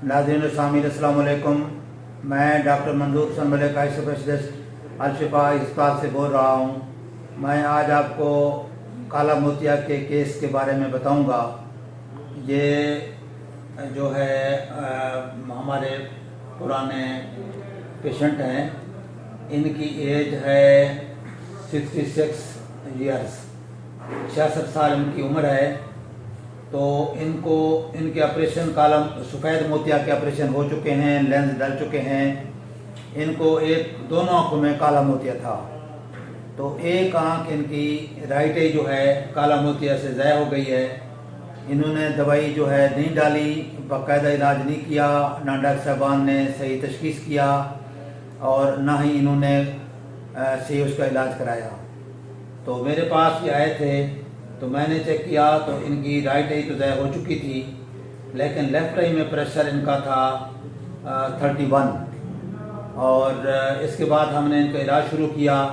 नाज़रीन सामीन अस्सलाम वालेकुम। मैं डॉक्टर मंजूर हसन मलिक आई स्पेशलिस्ट अल-शिफा अस्पताल से बोल रहा हूँ। मैं आज आपको काला मोतिया के केस के बारे में बताऊँगा। ये जो है हमारे पुराने पेशेंट हैं, इनकी एज है 66 ईयर्स, 66 साल इनकी उम्र है। तो इनको इनके ऑपरेशन सफ़ेद मोतिया के ऑपरेशन हो चुके हैं, लेंस डल चुके हैं। इनको दोनों आँखों में काला मोतिया था। तो एक आँख इनकी राइट आई जो है काला मोतिया से ज़ाया हो गई है। इन्होंने दवाई जो है नहीं डाली, बाकायदा इलाज नहीं किया, ना डॉक्टर साहबान ने सही तशख़ीस किया और ना ही इन्होंने सही उसका इलाज कराया। तो मेरे पास ये आए थे, तो मैंने चेक किया तो इनकी राइट आई तो ज़ाया हो चुकी थी, लेकिन लेफ़्ट आई में प्रेशर इनका था 31। और इसके बाद हमने इनका इलाज शुरू किया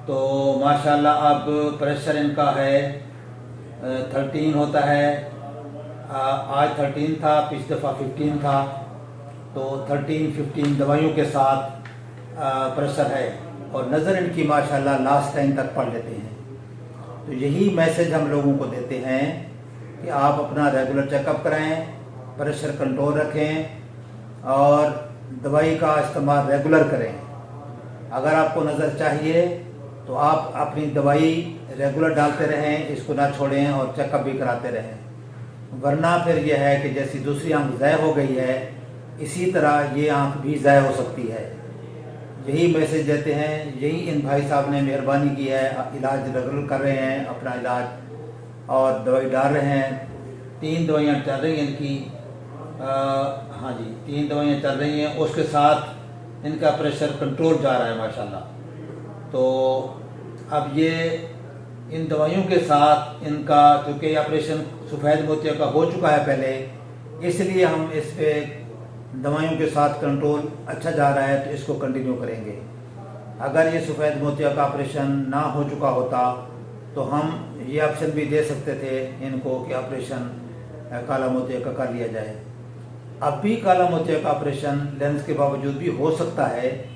तो माशाल्लाह अब प्रेशर इनका है 13 होता है। आज 13 था, पिछली दफ़ा 15 था। तो 13-15 दवाइयों के साथ प्रेशर है और नज़र इनकी माशाल्लाह लास्ट टाइम तक पढ़ लेते हैं। तो यही मैसेज हम लोगों को देते हैं कि आप अपना रेगुलर चेकअप कराएं, प्रेशर कंट्रोल रखें और दवाई का इस्तेमाल रेगुलर करें। अगर आपको नज़र चाहिए तो आप अपनी दवाई रेगुलर डालते रहें, इसको ना छोड़ें और चेकअप भी कराते रहें। वरना फिर यह है कि जैसी दूसरी आँख ज़ाया हो गई है, इसी तरह ये आँख भी ज़ाया हो सकती है। यही मैसेज देते हैं। यही इन भाई साहब ने मेहरबानी की है, इलाज रेगुलर कर रहे हैं, अपना इलाज और दवाई डाल रहे हैं। 3 दवाइयाँ चल रही हैं इनकी। हाँ जी, 3 दवाइयाँ चल रही हैं, उसके साथ इनका प्रेशर कंट्रोल जा रहा है माशाल्लाह। तो अब ये इन दवाइयों के साथ इनका, चूँकि ऑपरेशन सफ़ेद मोतिया का हो चुका है पहले, इसलिए हम इस पर दवाइयों के साथ कंट्रोल अच्छा जा रहा है, तो इसको कंटिन्यू करेंगे। अगर ये सफ़ेद मोतिया का ऑपरेशन ना हो चुका होता तो हम ये ऑप्शन भी दे सकते थे इनको कि ऑपरेशन काला मोतिया का कर लिया जाए। अब भी काला मोतिया का ऑपरेशन लेंस के बावजूद भी हो सकता है,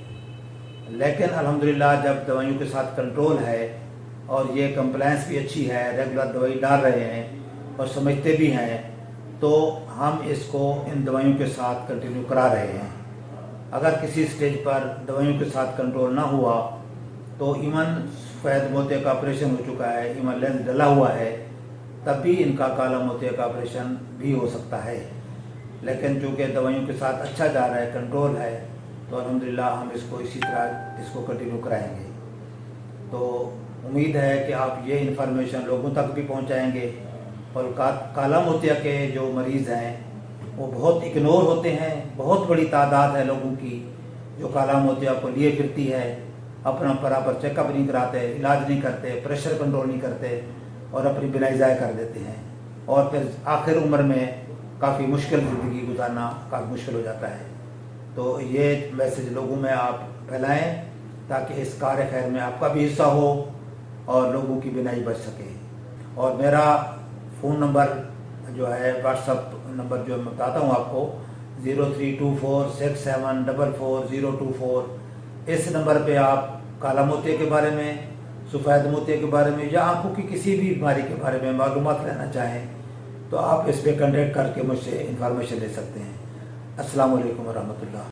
लेकिन अल्हम्दुलिल्लाह जब दवाइयों के साथ कंट्रोल है और ये कंप्लायंस भी अच्छी है, रेगुलर दवाई डाल रहे हैं और समझते भी हैं, तो हम इसको इन दवाइयों के साथ कंटिन्यू करा रहे हैं। अगर किसी स्टेज पर दवाइयों के साथ कंट्रोल ना हुआ तो इवन सफ़ेद मोतिया का ऑपरेशन हो चुका है, इवन लेंस डला हुआ है, तब भी इनका काला मोतिया का ऑपरेशन भी हो सकता है। लेकिन चूँकि दवाइयों के साथ अच्छा जा रहा है, कंट्रोल है, तो अल्हम्दुलिल्लाह हम इसको इसी तरह इसको कंटिन्यू कराएंगे। तो उम्मीद है कि आप ये इन्फॉर्मेशन लोगों तक भी पहुँचाएँगे। और काला मोतिया के जो मरीज़ हैं वो बहुत इग्नोर होते हैं। बहुत बड़ी तादाद है लोगों की जो काला मोतिया को लिए फिरती है, अपना बराबर चेकअप नहीं कराते, इलाज नहीं करते, प्रेशर कंट्रोल नहीं करते और अपनी बिनाई ज़ाया कर देते हैं। और फिर आखिर उम्र में काफ़ी मुश्किल ज़िंदगी गुजारना काफ़ी मुश्किल हो जाता है। तो ये मैसेज लोगों में आप फैलाएँ ताकि इस कार्य खैर में आपका भी हिस्सा हो और लोगों की बिनाई बच सके। और मेरा फ़ोन नंबर जो है, व्हाट्सअप नंबर जो मैं बताता हूँ आपको, 032467444024। इस नंबर पे आप काला मोतिया के बारे में, सफ़ेद मोतिया के बारे में या आँखों की किसी भी बीमारी के बारे में मालूमात लेना चाहें तो आप इस पर कॉन्टेक्ट करके मुझसे इंफॉर्मेशन ले सकते हैं। अस्सलाम वालेकुम रहमतुल्लाह।